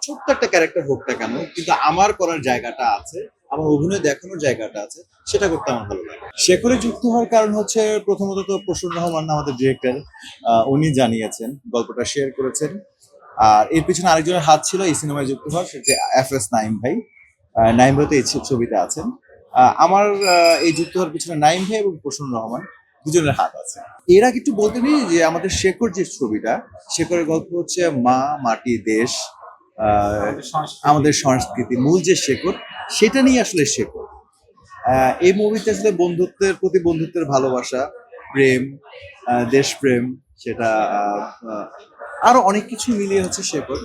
ছোট্ট একটা ক্যারেক্টার হোক না কেন, কিন্তু আমার করার জায়গাটা আছে, আমার অভিনয় দেখানোর জায়গাটা আছে, সেটা করতে আমার ভালো লাগে। শেখরে যুক্ত হওয়ার কারণ হচ্ছে প্রথমত তো প্রসূন রহমান আমাদের ডিরেক্টর, উনি জানিয়েছেন, গল্পটা শেয়ার করেছেন। আর এর পিছনে আরেকজনের হাত ছিল এই সিনেমায় যুক্ত হওয়ার, সেটা এফ এস নাইম ভাই। নাইম ভাই তো এই ছবিতে আছেন। আমার এই যুক্ত হওয়ার পিছনে নাইম ভাই এবং প্রসূন রহমান দুজনের হাত আছে। এর আগে একটু বলতে নেই যে আমাদের শেখর যে ছবিটা, শেখরের গল্প হচ্ছে মা, মাটি, দেশ, আমাদের সংস্কৃতি, মূল যে শেকড়, সেটা নিয়ে আসলে শেকড়। এই মুভিতে আসলে বন্ধুত্বের প্রতি বন্ধুত্বের ভালোবাসা, প্রেম, দেশপ্রেম, সেটা আরো অনেক কিছু মিলিয়ে হচ্ছে শেকড়।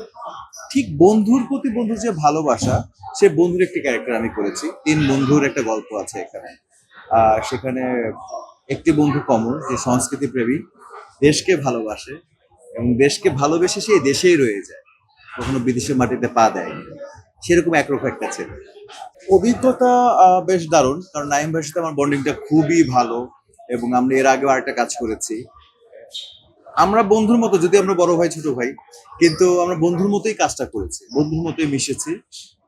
ঠিক বন্ধুর প্রতি বন্ধুর যে ভালোবাসা, সে বন্ধুর একটি ক্যারেক্টার আমি করেছি। 3 বন্ধুর একটা গল্প আছে এখানে। সেখানে একটি বন্ধু কমল, যে সংস্কৃতি প্রেমী, দেশকে ভালোবাসে এবং দেশকে ভালোবেসে সে দেশেই রয়ে যায়, কখনো বিদেশের মাটিতে পা দেয়নি। সেরকম একরকম একটা ছেলে। অভিজ্ঞতা বেশ দারুণ, কারণ নাইম ভাইয়ের সাথে আমার বন্ডিংটা খুবই ভালো এবং আমরা এর আগেও আরেকটা কাজ করেছি। আমরা বন্ধুর মতো, যদি আমরা বড় ভাই ছোট ভাই, কিন্তু আমরা বন্ধুর মতোই কাজটা করেছি, বন্ধুর মতোই মিশেছি।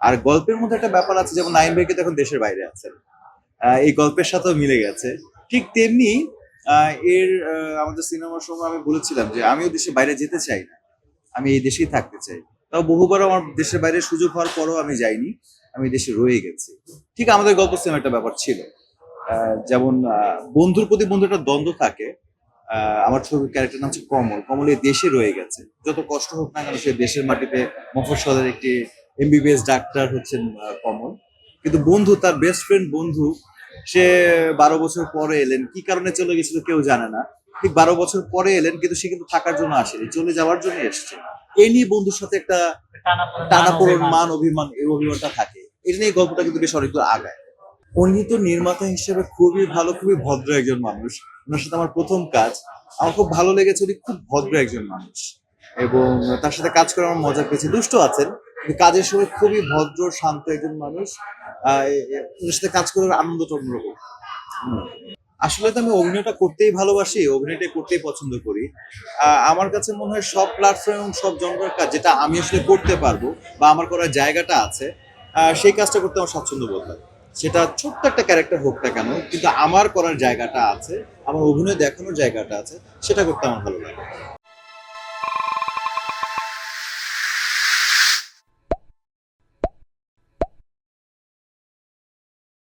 আর গল্পের মধ্যে একটা ব্যাপার আছে, যেমন নাইম ভাইকে তো এখন দেশের বাইরে আছেন, এই গল্পের সাথেও মিলে গেছে। ঠিক তেমনি আমাদের সিনেমার সময় আমি বলেছিলাম যে আমিও দেশের বাইরে যেতে চাই না, আমি এই দেশেই থাকতে চাই। তাও বহুবার আমার দেশের বাইরে সুযোগ হওয়ার পরও আমি যাইনি, আমি দেশে রয়ে গেছি। ঠিক আমাদের গল্প সেম একটা ব্যাপার ছিল। যেমন বন্ধুর প্রতি বন্ধুর একটা দ্বন্দ্ব থাকে। আমার ছবির ক্যারেক্টার নাম হচ্ছে কমল। কমল এই দেশে রয়ে গেছে, যত কষ্ট হোক না কেন সে দেশের মাটিতে মফস্বলের একটি এমবিবিএস ডাক্তার হচ্ছেন কমল। কিন্তু বন্ধু, তার বেস্ট ফ্রেন্ড বন্ধু, সে 12 বছর পরে এলেন, কি কারণে চলে গেছিল কেউ জানে না। ঠিক 12 বছর পরে এলেন, কিন্তু সে কিন্তু থাকার জন্য আসেনি, চলে যাওয়ার জন্য এসছে। এই নিয়ে বন্ধুর সাথে একটা টানাপোড়েন, মান অভিমান, এই অভিমানটা থাকে। এটা নিয়ে গল্পটা কিন্তু বেশ অনেক দূর আগায়। উনি তো নির্মাতা হিসেবে খুবই ভালো, খুবই ভদ্র একজন মানুষ। ওনার সাথে আমার প্রথম কাজ, আমার খুব ভালো লেগেছে। উনি খুব ভদ্র একজন মানুষ এবং তার সাথে কাজ করে আমার মজা পেয়েছি। দুষ্ট আছেন, কিন্তু কাজের সময় খুবই ভদ্র, শান্ত একজন মানুষ। ওনার সাথে কাজ করে আনন্দটা অন্যরকম। আসলে তো আমি অভিনয়টা করতেই ভালোবাসি, অভিনয়টা করতেই পছন্দ করি। আমার কাছে মনে হয় সব প্ল্যাটফর্ম এবং সব জনরার কাজ যেটা আমি আসলে করতে পারবো বা আমার করার জায়গাটা আছে, সেই কাজটা করতে আমার স্বাচ্ছন্দ্য বোধ হয়। সেটা ছোট্ট একটা ক্যারেক্টার হোক না কেন, কিন্তু আমার করার জায়গাটা আছে, আমার অভিনয় দেখানোর জায়গাটা আছে, সেটা করতে আমার ভালো লাগে।